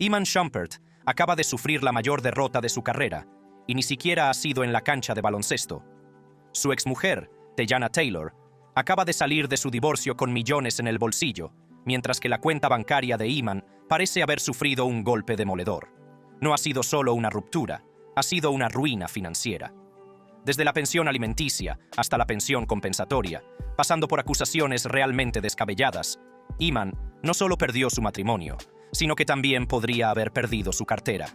Iman Shumpert acaba de sufrir la mayor derrota de su carrera, y ni siquiera ha sido en la cancha de baloncesto. Su exmujer, Teyana Taylor, acaba de salir de su divorcio con millones en el bolsillo, mientras que la cuenta bancaria de Iman parece haber sufrido un golpe demoledor. No ha sido solo una ruptura, ha sido una ruina financiera. Desde la pensión alimenticia hasta la pensión compensatoria, pasando por acusaciones realmente descabelladas, Iman no solo perdió su matrimonio, sino que también podría haber perdido su cartera.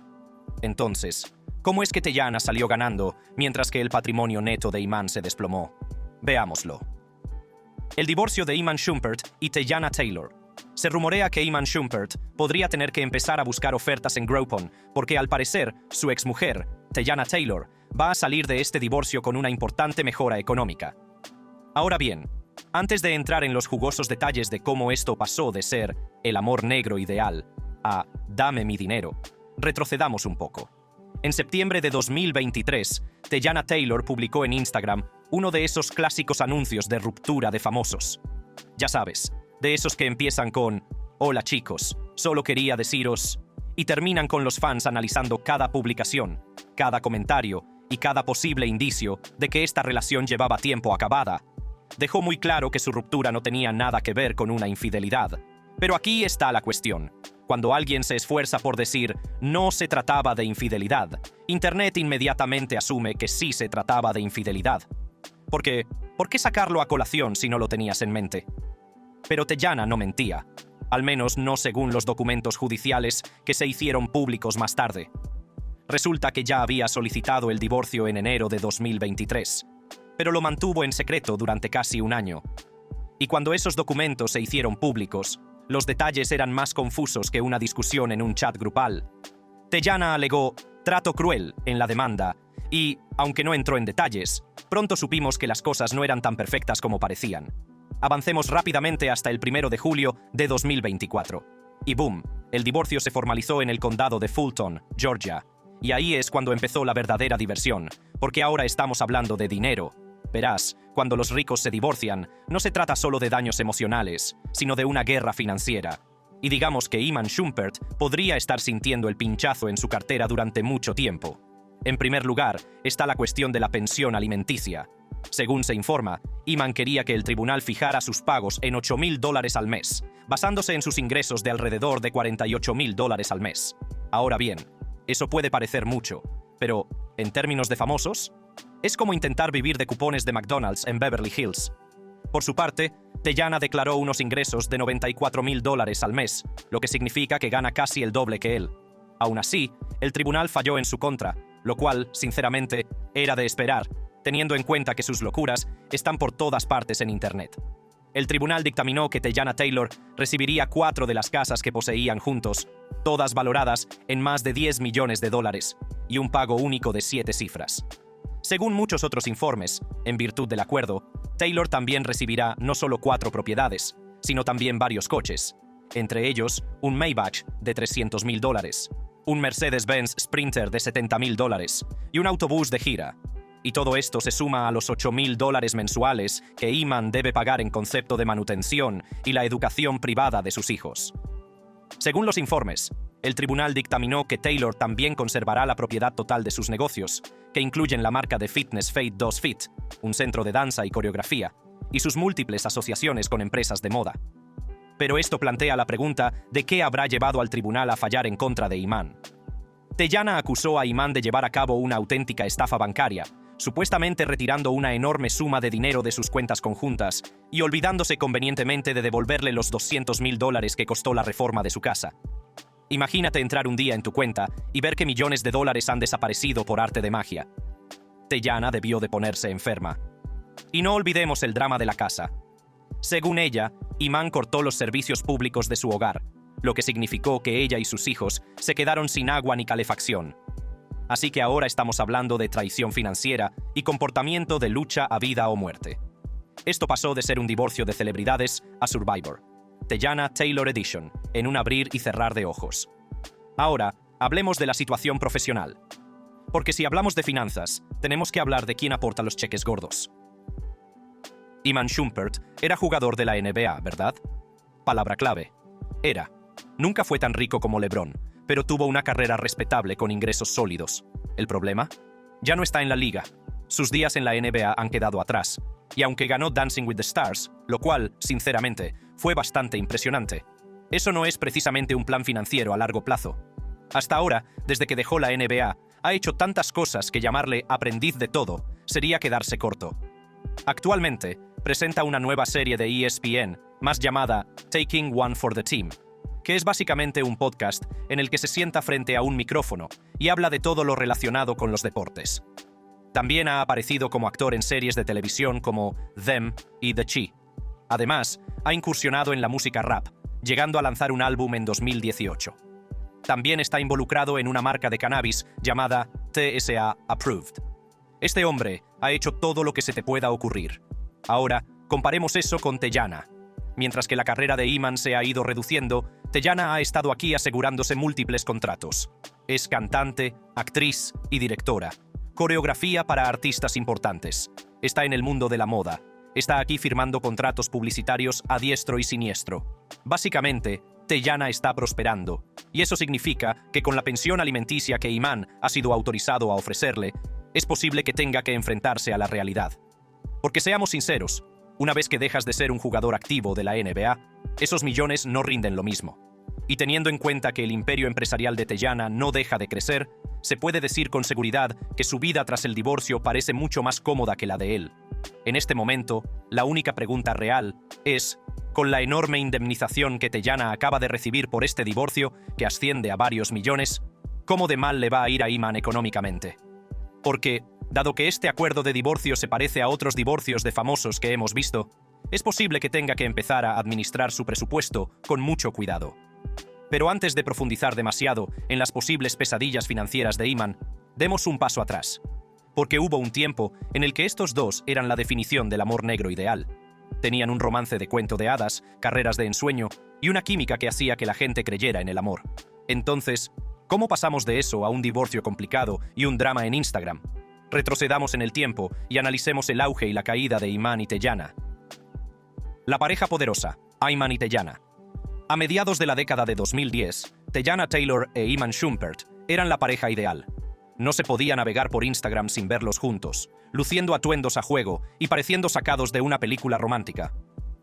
Entonces, ¿cómo es que Teyana salió ganando mientras que el patrimonio neto de Iman se desplomó? Veámoslo. El divorcio de Iman Shumpert y Teyana Taylor. Se rumorea que Iman Shumpert podría tener que empezar a buscar ofertas en Groupon, porque al parecer su exmujer, Teyana Taylor, va a salir de este divorcio con una importante mejora económica. Ahora bien, antes de entrar en los jugosos detalles de cómo esto pasó de ser el amor negro ideal a dame mi dinero, retrocedamos un poco. En septiembre de 2023, Teyana Taylor publicó en Instagram uno de esos clásicos anuncios de ruptura de famosos. Ya sabes, de esos que empiezan con «Hola chicos, solo quería deciros» y terminan con los fans analizando cada publicación, cada comentario y cada posible indicio de que esta relación llevaba tiempo acabada. Dejó muy claro que su ruptura no tenía nada que ver con una infidelidad. Pero aquí está la cuestión. Cuando alguien se esfuerza por decir «no se trataba de infidelidad», Internet inmediatamente asume que sí se trataba de infidelidad. Porque, ¿por qué sacarlo a colación si no lo tenías en mente? Pero Teyana no mentía, al menos no según los documentos judiciales que se hicieron públicos más tarde. Resulta que ya había solicitado el divorcio en enero de 2023, pero lo mantuvo en secreto durante casi un año. Y cuando esos documentos se hicieron públicos, los detalles eran más confusos que una discusión en un chat grupal. Teyana alegó trato cruel en la demanda y, aunque no entró en detalles, pronto supimos que las cosas no eran tan perfectas como parecían. Avancemos rápidamente hasta el 1 de julio de 2024. Y boom, el divorcio se formalizó en el condado de Fulton, Georgia. Y ahí es cuando empezó la verdadera diversión, porque ahora estamos hablando de dinero. Verás, cuando los ricos se divorcian, no se trata solo de daños emocionales, sino de una guerra financiera. Y digamos que Iman Shumpert podría estar sintiendo el pinchazo en su cartera durante mucho tiempo. En primer lugar, está la cuestión de la pensión alimenticia. Según se informa, Iman quería que el tribunal fijara sus pagos en $8,000 al mes, basándose en sus ingresos de alrededor de $48,000 al mes. Ahora bien, eso puede parecer mucho, pero, en términos de famosos, es como intentar vivir de cupones de McDonald's en Beverly Hills. Por su parte, Teyana declaró unos ingresos de $94,000 al mes, lo que significa que gana casi el doble que él. Aún así, el tribunal falló en su contra, lo cual, sinceramente, era de esperar, teniendo en cuenta que sus locuras están por todas partes en Internet. El tribunal dictaminó que Teyana Taylor recibiría 4 de las casas que poseían juntos, todas valoradas en más de $10 millones, y un pago único de 7 cifras. Según muchos otros informes, en virtud del acuerdo, Taylor también recibirá no solo 4 propiedades, sino también varios coches, entre ellos un Maybach de $300,000, un Mercedes-Benz Sprinter de $70,000 y un autobús de gira. Y todo esto se suma a los $8,000 mensuales que Iman debe pagar en concepto de manutención y la educación privada de sus hijos. Según los informes, el tribunal dictaminó que Taylor también conservará la propiedad total de sus negocios, que incluyen la marca de fitness Fate 2 Fit, un centro de danza y coreografía, y sus múltiples asociaciones con empresas de moda. Pero esto plantea la pregunta de qué habrá llevado al tribunal a fallar en contra de Iman. Teyana acusó a Iman de llevar a cabo una auténtica estafa bancaria, supuestamente retirando una enorme suma de dinero de sus cuentas conjuntas y olvidándose convenientemente de devolverle los $200,000 que costó la reforma de su casa. Imagínate entrar un día en tu cuenta y ver que millones de dólares han desaparecido por arte de magia. Teyana debió de ponerse enferma. Y no olvidemos el drama de la casa. Según ella, Iman cortó los servicios públicos de su hogar, lo que significó que ella y sus hijos se quedaron sin agua ni calefacción. Así que ahora estamos hablando de traición financiera y comportamiento de lucha a vida o muerte. Esto pasó de ser un divorcio de celebridades a Survivor. Teyana Taylor Edition, en un abrir y cerrar de ojos. Ahora, hablemos de la situación profesional. Porque si hablamos de finanzas, tenemos que hablar de quién aporta los cheques gordos. Iman Shumpert era jugador de la NBA, ¿verdad? Palabra clave. Era. Nunca fue tan rico como LeBron, pero tuvo una carrera respetable con ingresos sólidos. ¿El problema? Ya no está en la liga. Sus días en la NBA han quedado atrás. Y aunque ganó Dancing with the Stars, lo cual, sinceramente, fue bastante impresionante, eso no es precisamente un plan financiero a largo plazo. Hasta ahora, desde que dejó la NBA, ha hecho tantas cosas que llamarle aprendiz de todo sería quedarse corto. Actualmente, presenta una nueva serie de ESPN, más llamada Taking One for the Team, que es básicamente un podcast en el que se sienta frente a un micrófono y habla de todo lo relacionado con los deportes. También ha aparecido como actor en series de televisión como Them y The Chi. Además, ha incursionado en la música rap, llegando a lanzar un álbum en 2018. También está involucrado en una marca de cannabis llamada TSA Approved. Este hombre ha hecho todo lo que se te pueda ocurrir. Ahora, comparemos eso con Teyana. Mientras que la carrera de Iman se ha ido reduciendo, Teyana ha estado aquí asegurándose múltiples contratos. Es cantante, actriz y directora. Coreografía para artistas importantes. Está en el mundo de la moda. Está aquí firmando contratos publicitarios a diestro y siniestro. Básicamente, Teyana está prosperando. Y eso significa que con la pensión alimenticia que Iman ha sido autorizado a ofrecerle, es posible que tenga que enfrentarse a la realidad. Porque seamos sinceros, una vez que dejas de ser un jugador activo de la NBA, esos millones no rinden lo mismo. Y teniendo en cuenta que el imperio empresarial de Teyana no deja de crecer, se puede decir con seguridad que su vida tras el divorcio parece mucho más cómoda que la de él. En este momento, la única pregunta real es, con la enorme indemnización que Teyana acaba de recibir por este divorcio, que asciende a varios millones, ¿cómo de mal le va a ir a Iman económicamente? Porque, dado que este acuerdo de divorcio se parece a otros divorcios de famosos que hemos visto, es posible que tenga que empezar a administrar su presupuesto con mucho cuidado. Pero antes de profundizar demasiado en las posibles pesadillas financieras de Iman, demos un paso atrás. Porque hubo un tiempo en el que estos dos eran la definición del amor negro ideal. Tenían un romance de cuento de hadas, carreras de ensueño y una química que hacía que la gente creyera en el amor. Entonces, ¿cómo pasamos de eso a un divorcio complicado y un drama en Instagram? Retrocedamos en el tiempo y analicemos el auge y la caída de Iman y Teyana. La pareja poderosa, Iman y Teyana. A mediados de la década de 2010, Teyana Taylor e Iman Shumpert eran la pareja ideal. No se podía navegar por Instagram sin verlos juntos, luciendo atuendos a juego y pareciendo sacados de una película romántica.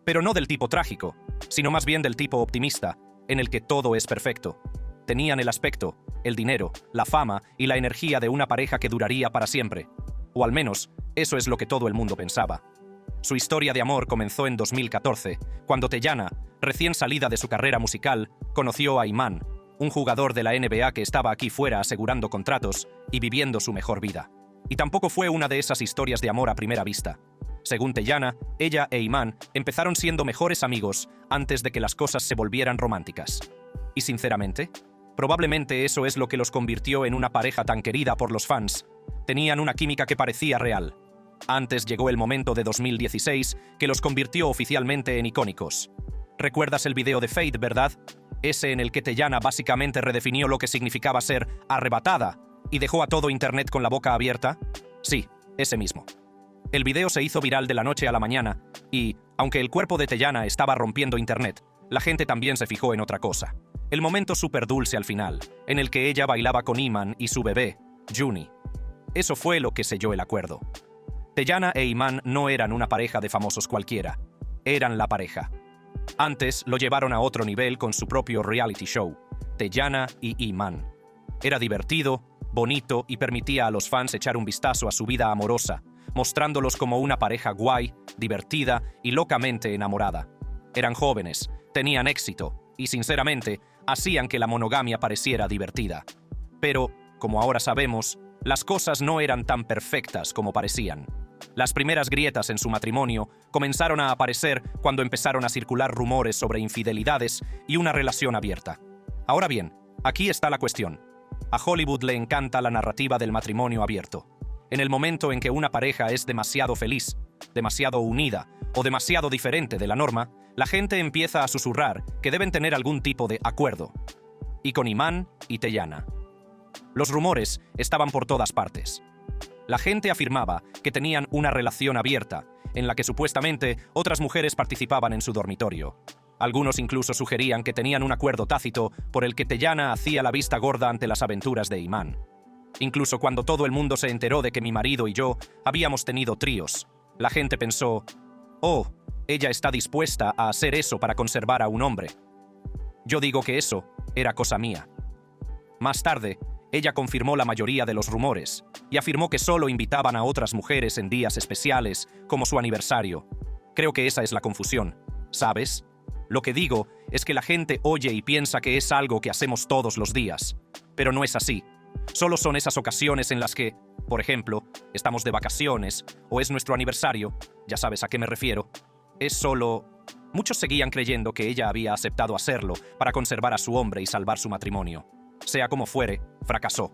Pero no del tipo trágico, sino más bien del tipo optimista, en el que todo es perfecto. Tenían el aspecto, el dinero, la fama y la energía de una pareja que duraría para siempre. O al menos, eso es lo que todo el mundo pensaba. Su historia de amor comenzó en 2014, cuando Teyana, recién salida de su carrera musical, conoció a Iman, un jugador de la NBA que estaba aquí fuera asegurando contratos y viviendo su mejor vida. Y tampoco fue una de esas historias de amor a primera vista. Según Teyana, ella e Iman empezaron siendo mejores amigos antes de que las cosas se volvieran románticas. Y sinceramente, probablemente eso es lo que los convirtió en una pareja tan querida por los fans. Tenían una química que parecía real. Antes llegó el momento de 2016 que los convirtió oficialmente en icónicos. ¿Recuerdas el video de Fade, verdad? Ese en el que Teyana básicamente redefinió lo que significaba ser arrebatada y dejó a todo internet con la boca abierta. Sí, ese mismo. El video se hizo viral de la noche a la mañana y, aunque el cuerpo de Teyana estaba rompiendo internet, la gente también se fijó en otra cosa. El momento súper dulce al final, en el que ella bailaba con Iman y su bebé, Juni. Eso fue lo que selló el acuerdo. Teyana e Iman no eran una pareja de famosos cualquiera. Eran la pareja. Antes lo llevaron a otro nivel con su propio reality show, Teyana y Iman. Era divertido, bonito y permitía a los fans echar un vistazo a su vida amorosa, mostrándolos como una pareja guay, divertida y locamente enamorada. Eran jóvenes, tenían éxito y, sinceramente, hacían que la monogamia pareciera divertida. Pero, como ahora sabemos, las cosas no eran tan perfectas como parecían. Las primeras grietas en su matrimonio comenzaron a aparecer cuando empezaron a circular rumores sobre infidelidades y una relación abierta. Ahora bien, aquí está la cuestión. A Hollywood le encanta la narrativa del matrimonio abierto. En el momento en que una pareja es demasiado feliz, demasiado unida o demasiado diferente de la norma, la gente empieza a susurrar que deben tener algún tipo de acuerdo. Y con Iman y Teyana. Los rumores estaban por todas partes. La gente afirmaba que tenían una relación abierta, en la que supuestamente otras mujeres participaban en su dormitorio. Algunos incluso sugerían que tenían un acuerdo tácito por el que Teyana hacía la vista gorda ante las aventuras de Iman. Incluso cuando todo el mundo se enteró de que mi marido y yo habíamos tenido tríos, la gente pensó, «Oh, ella está dispuesta a hacer eso para conservar a un hombre». Yo digo que eso era cosa mía. Más tarde, ella confirmó la mayoría de los rumores y afirmó que solo invitaban a otras mujeres en días especiales, como su aniversario. Creo que esa es la confusión, ¿sabes? Lo que digo es que la gente oye y piensa que es algo que hacemos todos los días, pero no es así. Solo son esas ocasiones en las que, por ejemplo, estamos de vacaciones o es nuestro aniversario, ya sabes a qué me refiero. Es solo... Muchos seguían creyendo que ella había aceptado hacerlo para conservar a su hombre y salvar su matrimonio. Sea como fuere, fracasó.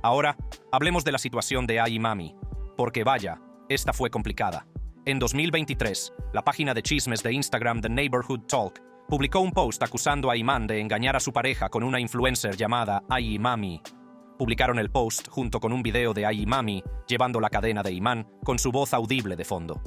Ahora, hablemos de la situación de Ai Mami, porque vaya, esta fue complicada. En 2023, la página de chismes de Instagram The Neighborhood Talk publicó un post acusando a Iman de engañar a su pareja con una influencer llamada Ai Mami. Publicaron el post junto con un video de Ai Mami llevando la cadena de Iman con su voz audible de fondo.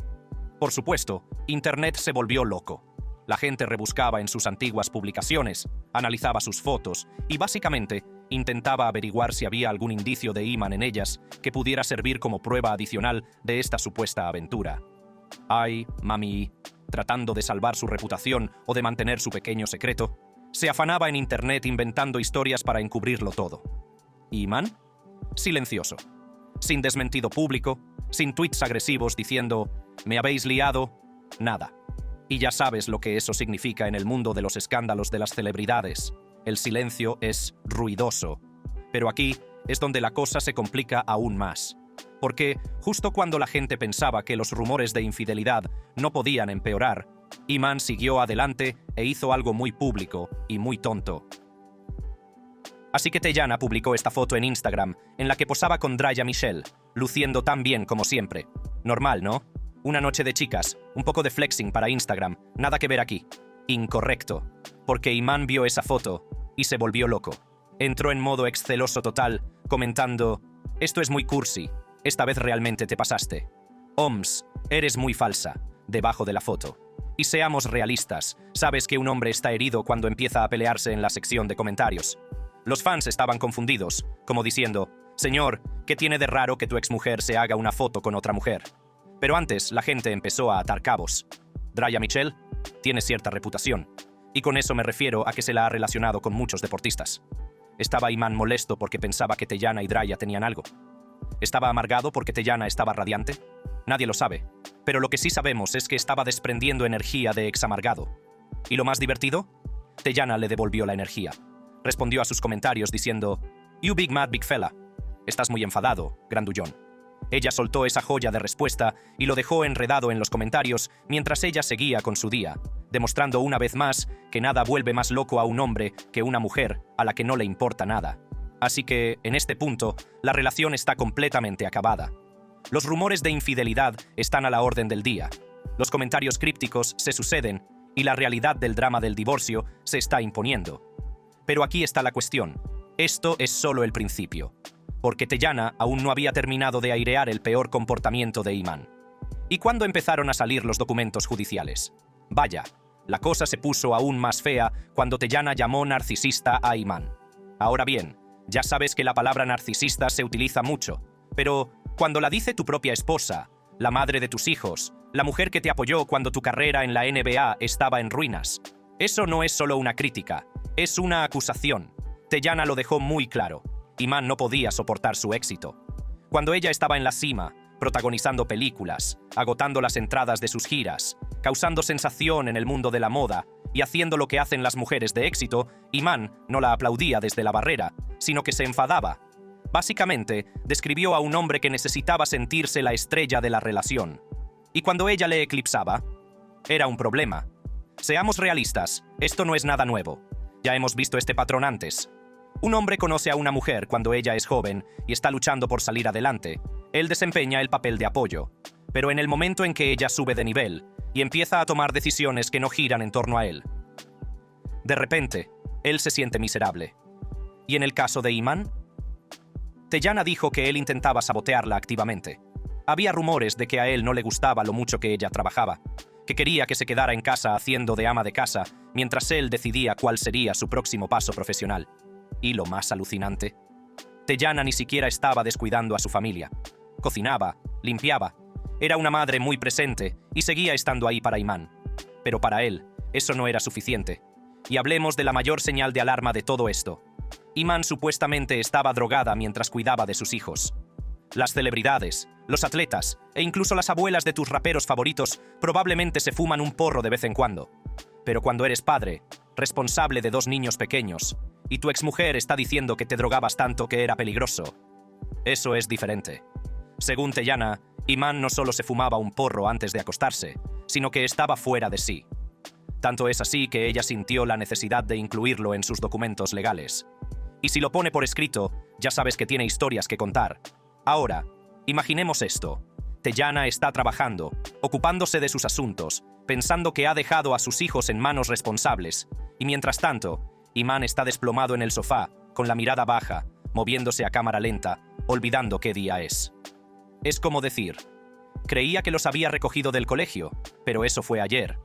Por supuesto, Internet se volvió loco. La gente rebuscaba en sus antiguas publicaciones, analizaba sus fotos y básicamente intentaba averiguar si había algún indicio de Iman en ellas que pudiera servir como prueba adicional de esta supuesta aventura. Ai Mami, tratando de salvar su reputación o de mantener su pequeño secreto, se afanaba en Internet inventando historias para encubrirlo todo. Iman, silencioso, sin desmentido público, sin tweets agresivos diciendo «me habéis liado», nada. Y ya sabes lo que eso significa en el mundo de los escándalos de las celebridades. El silencio es ruidoso. Pero aquí es donde la cosa se complica aún más. Porque justo cuando la gente pensaba que los rumores de infidelidad no podían empeorar, Iman siguió adelante e hizo algo muy público y muy tonto. Así que Teyana publicó esta foto en Instagram, en la que posaba con Draya Michelle, luciendo tan bien como siempre. Normal, ¿no? Una noche de chicas, un poco de flexing para Instagram, nada que ver aquí. Incorrecto, porque Iman vio esa foto y se volvió loco. Entró en modo exceloso total, comentando, «Esto es muy cursi, esta vez realmente te pasaste. Oms, eres muy falsa», debajo de la foto. Y seamos realistas, sabes que un hombre está herido cuando empieza a pelearse en la sección de comentarios. Los fans estaban confundidos, como diciendo, «Señor, ¿qué tiene de raro que tu exmujer se haga una foto con otra mujer?» Pero antes la gente empezó a atar cabos. Draya Michelle tiene cierta reputación, y con eso me refiero a que se la ha relacionado con muchos deportistas. ¿Estaba Iman molesto porque pensaba que Teyana y Draya tenían algo? ¿Estaba amargado porque Teyana estaba radiante? Nadie lo sabe, pero lo que sí sabemos es que estaba desprendiendo energía de ex-amargado. ¿Y lo más divertido? Teyana le devolvió la energía. Respondió a sus comentarios diciendo, «You big mad big fella. Estás muy enfadado, grandullón». Ella soltó esa joya de respuesta y lo dejó enredado en los comentarios mientras ella seguía con su día, demostrando una vez más que nada vuelve más loco a un hombre que una mujer a la que no le importa nada. Así que, en este punto, la relación está completamente acabada. Los rumores de infidelidad están a la orden del día. Los comentarios crípticos se suceden y la realidad del drama del divorcio se está imponiendo. Pero aquí está la cuestión. Esto es solo el principio. Porque Teyana aún no había terminado de airear el peor comportamiento de Iman. ¿Y cuándo empezaron a salir los documentos judiciales? Vaya, la cosa se puso aún más fea cuando Teyana llamó narcisista a Iman. Ahora bien, ya sabes que la palabra narcisista se utiliza mucho, pero cuando la dice tu propia esposa, la madre de tus hijos, la mujer que te apoyó cuando tu carrera en la NBA estaba en ruinas, eso no es solo una crítica, es una acusación. Teyana lo dejó muy claro. Iman no podía soportar su éxito. Cuando ella estaba en la cima, protagonizando películas, agotando las entradas de sus giras, causando sensación en el mundo de la moda y haciendo lo que hacen las mujeres de éxito, Iman no la aplaudía desde la barrera, sino que se enfadaba. Básicamente, describió a un hombre que necesitaba sentirse la estrella de la relación. Y cuando ella le eclipsaba, era un problema. Seamos realistas, esto no es nada nuevo. Ya hemos visto este patrón antes. Un hombre conoce a una mujer cuando ella es joven y está luchando por salir adelante. Él desempeña el papel de apoyo. Pero en el momento en que ella sube de nivel y empieza a tomar decisiones que no giran en torno a él, de repente, él se siente miserable. ¿Y en el caso de Iman? Teyana dijo que él intentaba sabotearla activamente. Había rumores de que a él no le gustaba lo mucho que ella trabajaba, que quería que se quedara en casa haciendo de ama de casa mientras él decidía cuál sería su próximo paso profesional. Y lo más alucinante, Teyana ni siquiera estaba descuidando a su familia. Cocinaba, limpiaba, era una madre muy presente y seguía estando ahí para Iman. Pero para él, eso no era suficiente. Y hablemos de la mayor señal de alarma de todo esto. Iman supuestamente estaba drogada mientras cuidaba de sus hijos. Las celebridades, los atletas e incluso las abuelas de tus raperos favoritos probablemente se fuman un porro de vez en cuando. Pero cuando eres padre, responsable de 2 niños pequeños, y tu exmujer está diciendo que te drogabas tanto que era peligroso, eso es diferente. Según Teyana, Iman no solo se fumaba un porro antes de acostarse, sino que estaba fuera de sí. Tanto es así que ella sintió la necesidad de incluirlo en sus documentos legales. Y si lo pone por escrito, ya sabes que tiene historias que contar. Ahora, imaginemos esto. Teyana está trabajando, ocupándose de sus asuntos, pensando que ha dejado a sus hijos en manos responsables, y mientras tanto, Iman está desplomado en el sofá, con la mirada baja, moviéndose a cámara lenta, olvidando qué día es. Es como decir, creía que los había recogido del colegio, pero eso fue ayer.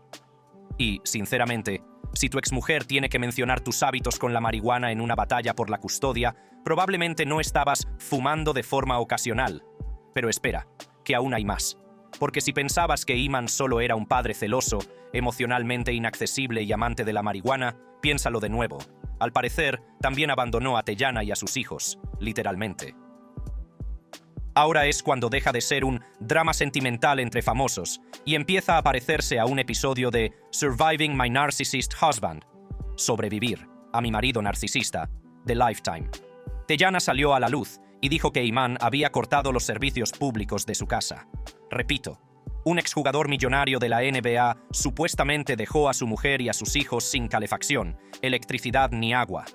Y, sinceramente, si tu exmujer tiene que mencionar tus hábitos con la marihuana en una batalla por la custodia, probablemente no estabas fumando de forma ocasional. Pero espera, que aún hay más. Porque si pensabas que Iman solo era un padre celoso, emocionalmente inaccesible y amante de la marihuana, piénsalo de nuevo. Al parecer, también abandonó a Teyana y a sus hijos, literalmente. Ahora es cuando deja de ser un drama sentimental entre famosos y empieza a parecerse a un episodio de Surviving My Narcissist Husband, Sobrevivir a mi marido narcisista, de Lifetime. Teyana salió a la luz y dijo que Iman había cortado los servicios públicos de su casa. Repito, un exjugador millonario de la NBA supuestamente dejó a su mujer y a sus hijos sin calefacción, electricidad ni agua.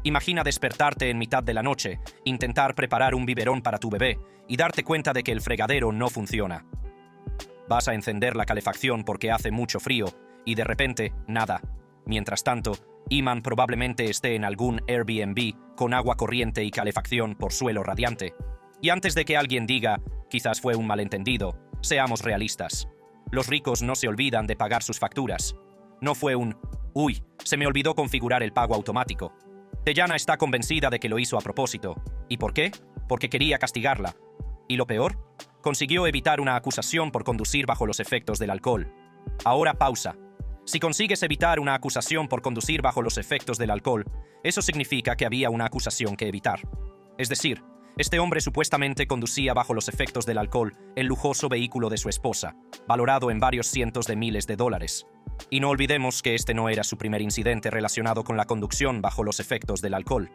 Imagina despertarte en mitad de la noche, intentar preparar un biberón para tu bebé y darte cuenta de que el fregadero no funciona. Vas a encender la calefacción porque hace mucho frío y de repente, nada. Mientras tanto, Iman probablemente esté en algún Airbnb con agua corriente y calefacción por suelo radiante. Y antes de que alguien diga, quizás fue un malentendido, seamos realistas. Los ricos no se olvidan de pagar sus facturas. No fue un, uy, se me olvidó configurar el pago automático. Teyana está convencida de que lo hizo a propósito. ¿Y por qué? Porque quería castigarla. ¿Y lo peor? Consiguió evitar una acusación por conducir bajo los efectos del alcohol. Ahora pausa. Si consigues evitar una acusación por conducir bajo los efectos del alcohol, eso significa que había una acusación que evitar. Es decir, este hombre supuestamente conducía bajo los efectos del alcohol el lujoso vehículo de su esposa, valorado en varios cientos de miles de dólares. Y no olvidemos que este no era su primer incidente relacionado con la conducción bajo los efectos del alcohol.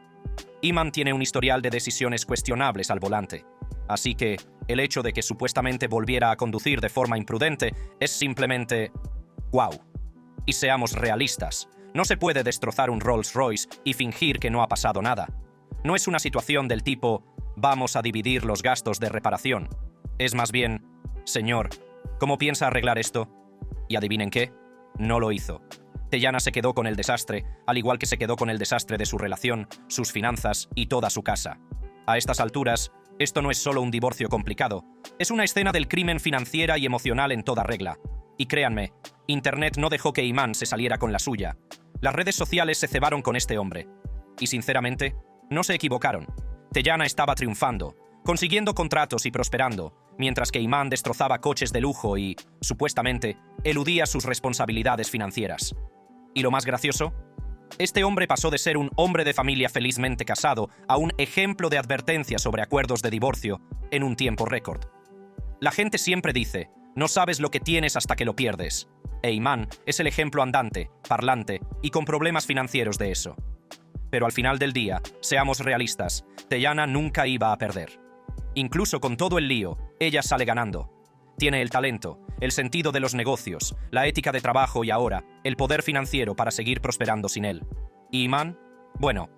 Iman tiene un historial de decisiones cuestionables al volante. Así que, el hecho de que supuestamente volviera a conducir de forma imprudente es simplemente ¡guau! Y seamos realistas, no se puede destrozar un Rolls-Royce y fingir que no ha pasado nada. No es una situación del tipo, vamos a dividir los gastos de reparación. Es más bien, señor, ¿cómo piensa arreglar esto? Y adivinen qué, no lo hizo. Teyana se quedó con el desastre, al igual que se quedó con el desastre de su relación, sus finanzas y toda su casa. A estas alturas, esto no es solo un divorcio complicado, es una escena del crimen financiera y emocional en toda regla. Y créanme, Internet no dejó que Iman se saliera con la suya. Las redes sociales se cebaron con este hombre. Y sinceramente, no se equivocaron. Teyana estaba triunfando, consiguiendo contratos y prosperando, mientras que Iman destrozaba coches de lujo y, supuestamente, eludía sus responsabilidades financieras. ¿Y lo más gracioso? Este hombre pasó de ser un hombre de familia felizmente casado a un ejemplo de advertencia sobre acuerdos de divorcio en un tiempo récord. La gente siempre dice, no sabes lo que tienes hasta que lo pierdes. E Iman es el ejemplo andante, parlante y con problemas financieros de eso. Pero al final del día, seamos realistas, Teyana nunca iba a perder. Incluso con todo el lío, ella sale ganando. Tiene el talento, el sentido de los negocios, la ética de trabajo y ahora, el poder financiero para seguir prosperando sin él. ¿Y Iman? Bueno,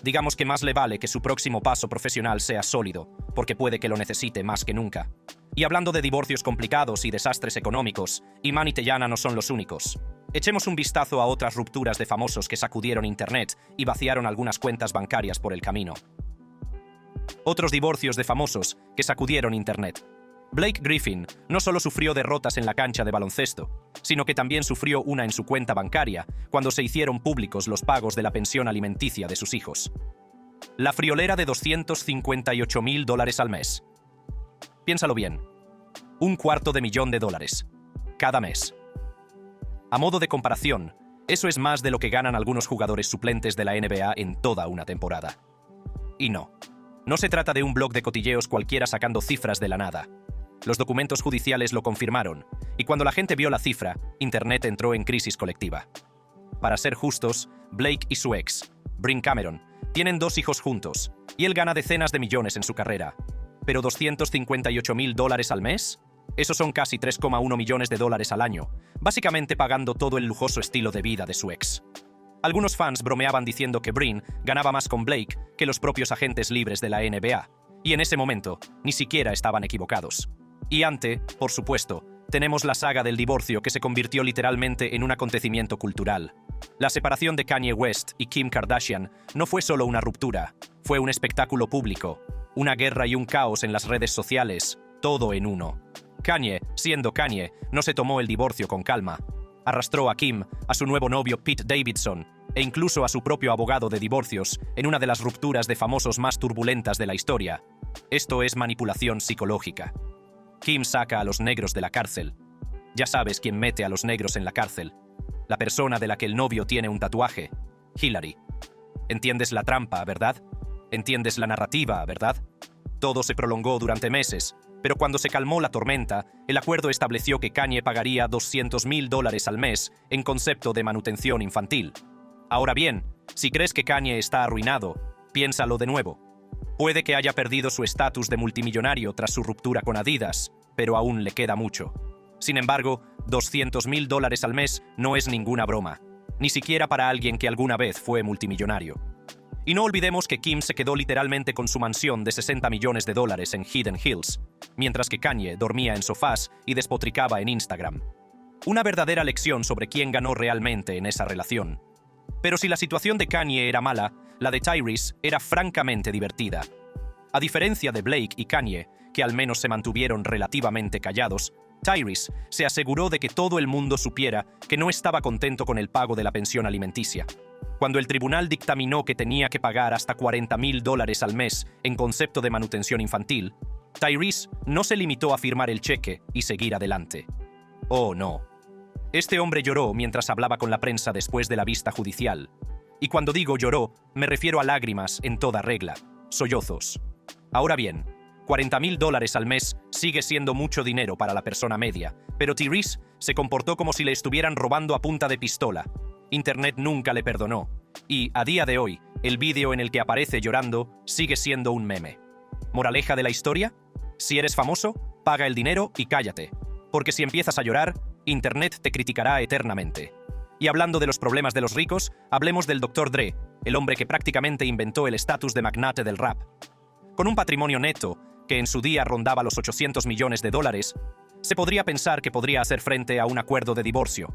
digamos que más le vale que su próximo paso profesional sea sólido, porque puede que lo necesite más que nunca. Y hablando de divorcios complicados y desastres económicos, Iman y Teyana no son los únicos. Echemos un vistazo a otras rupturas de famosos que sacudieron Internet y vaciaron algunas cuentas bancarias por el camino. Otros divorcios de famosos que sacudieron Internet. Blake Griffin no solo sufrió derrotas en la cancha de baloncesto, sino que también sufrió una en su cuenta bancaria cuando se hicieron públicos los pagos de la pensión alimenticia de sus hijos. La friolera de $258,000 al mes. Piénsalo bien. $250,000 cada mes. A modo de comparación, eso es más de lo que ganan algunos jugadores suplentes de la NBA en toda una temporada. Y no se trata de un blog de cotilleos cualquiera sacando cifras de la nada. Los documentos judiciales lo confirmaron, y cuando la gente vio la cifra, Internet entró en crisis colectiva. Para ser justos, Blake y su ex, Bryn Cameron, tienen 2 hijos juntos, y él gana decenas de millones en su carrera. ¿Pero $258,000 al mes? Esos son casi $3,1 millones al año, básicamente pagando todo el lujoso estilo de vida de su ex. Algunos fans bromeaban diciendo que Bryn ganaba más con Blake que los propios agentes libres de la NBA, y en ese momento ni siquiera estaban equivocados. Y por supuesto, tenemos la saga del divorcio que se convirtió literalmente en un acontecimiento cultural. La separación de Kanye West y Kim Kardashian no fue solo una ruptura, fue un espectáculo público, una guerra y un caos en las redes sociales, todo en uno. Kanye, siendo Kanye, no se tomó el divorcio con calma. Arrastró a Kim, a su nuevo novio Pete Davidson, e incluso a su propio abogado de divorcios en una de las rupturas de famosos más turbulentas de la historia. Esto es manipulación psicológica. Kim saca a los negros de la cárcel. Ya sabes quién mete a los negros en la cárcel. La persona de la que el novio tiene un tatuaje, Hillary. ¿Entiendes la trampa, verdad? ¿Entiendes la narrativa, verdad? Todo se prolongó durante meses, pero cuando se calmó la tormenta, el acuerdo estableció que Kanye pagaría $200,000 al mes en concepto de manutención infantil. Ahora bien, si crees que Kanye está arruinado, piénsalo de nuevo. Puede que haya perdido su estatus de multimillonario tras su ruptura con Adidas, pero aún le queda mucho. Sin embargo, $200,000 al mes no es ninguna broma, ni siquiera para alguien que alguna vez fue multimillonario. Y no olvidemos que Kim se quedó literalmente con su mansión de $60 millones en Hidden Hills, mientras que Kanye dormía en sofás y despotricaba en Instagram. Una verdadera lección sobre quién ganó realmente en esa relación. Pero si la situación de Kanye era mala, la de Tyrese era francamente divertida. A diferencia de Blake y Kanye, que al menos se mantuvieron relativamente callados, Tyrese se aseguró de que todo el mundo supiera que no estaba contento con el pago de la pensión alimenticia. Cuando el tribunal dictaminó que tenía que pagar hasta $40,000 al mes en concepto de manutención infantil, Tyrese no se limitó a firmar el cheque y seguir adelante. Oh, no. Este hombre lloró mientras hablaba con la prensa después de la vista judicial. Y cuando digo lloró, me refiero a lágrimas en toda regla, sollozos. Ahora bien, $40,000 al mes sigue siendo mucho dinero para la persona media, pero Tyrese se comportó como si le estuvieran robando a punta de pistola. Internet nunca le perdonó, y, a día de hoy, el vídeo en el que aparece llorando sigue siendo un meme. ¿Moraleja de la historia? Si eres famoso, paga el dinero y cállate, porque si empiezas a llorar, Internet te criticará eternamente. Y hablando de los problemas de los ricos, hablemos del Dr. Dre, el hombre que prácticamente inventó el estatus de magnate del rap. Con un patrimonio neto, que en su día rondaba los $800 millones, se podría pensar que podría hacer frente a un acuerdo de divorcio.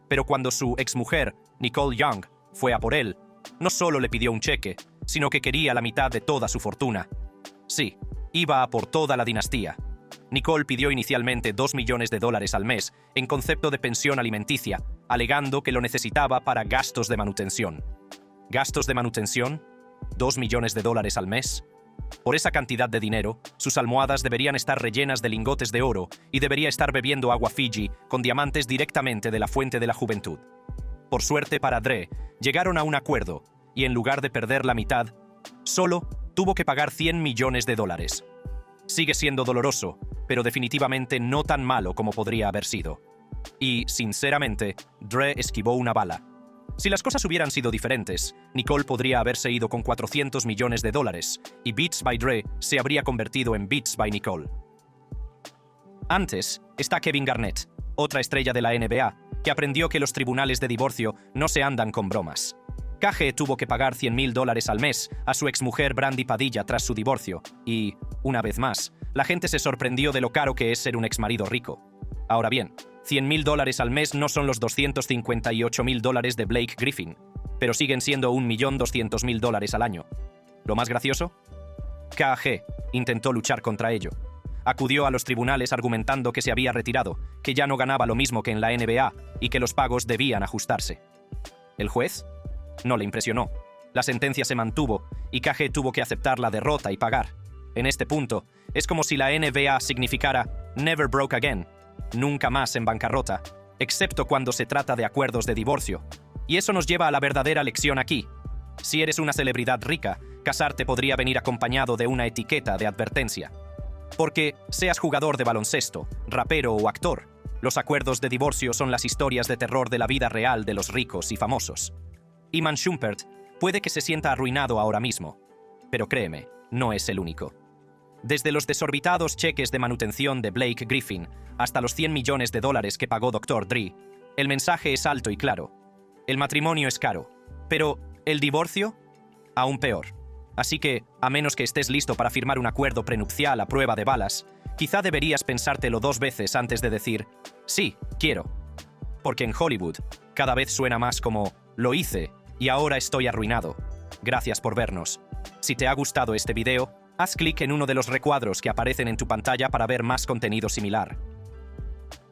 Pero cuando su exmujer, Nicole Young, fue a por él, no solo le pidió un cheque, sino que quería la mitad de toda su fortuna. Sí, iba a por toda la dinastía. Nicole pidió inicialmente $2 millones al mes en concepto de pensión alimenticia, alegando que lo necesitaba para gastos de manutención. ¿Gastos de manutención? ¿2 millones al mes? Por esa cantidad de dinero, sus almohadas deberían estar rellenas de lingotes de oro y debería estar bebiendo agua Fiji con diamantes directamente de la fuente de la juventud. Por suerte para Dre, llegaron a un acuerdo y en lugar de perder la mitad, solo tuvo que pagar $100 millones. Sigue siendo doloroso, pero definitivamente no tan malo como podría haber sido. Y, sinceramente, Dre esquivó una bala. Si las cosas hubieran sido diferentes, Nicole podría haberse ido con $400 millones y Beats by Dre se habría convertido en Beats by Nicole. Antes está Kevin Garnett, otra estrella de la NBA, que aprendió que los tribunales de divorcio no se andan con bromas. KG tuvo que pagar $100,000 al mes a su exmujer Brandy Padilla tras su divorcio y, una vez más, la gente se sorprendió de lo caro que es ser un exmarido rico. Ahora bien, $100,000 al mes no son los $258,000 de Blake Griffin, pero siguen siendo $1,200,000 al año. ¿Lo más gracioso? KG intentó luchar contra ello. acudió a los tribunales argumentando que se había retirado, que ya no ganaba lo mismo que en la NBA y que los pagos debían ajustarse. ¿El juez? No le impresionó. La sentencia se mantuvo y KG tuvo que aceptar la derrota y pagar. En este punto, es como si la NBA significara «never broke again», nunca más en bancarrota, excepto cuando se trata de acuerdos de divorcio. Y eso nos lleva a la verdadera lección aquí. Si eres una celebridad rica, casarte podría venir acompañado de una etiqueta de advertencia. Porque, seas jugador de baloncesto, rapero o actor, los acuerdos de divorcio son las historias de terror de la vida real de los ricos y famosos. Iman Shumpert puede que se sienta arruinado ahora mismo, pero créeme, no es el único. Desde los desorbitados cheques de manutención de Blake Griffin hasta los $100 millones que pagó Dr. Dre, el mensaje es alto y claro. El matrimonio es caro, pero ¿el divorcio? Aún peor. Así que, a menos que estés listo para firmar un acuerdo prenupcial a prueba de balas, quizá deberías pensártelo 2 veces antes de decir, sí, quiero. Porque en Hollywood, cada vez suena más como, lo hice y ahora estoy arruinado. Gracias por vernos. Si te ha gustado este video, haz clic en uno de los recuadros que aparecen en tu pantalla para ver más contenido similar.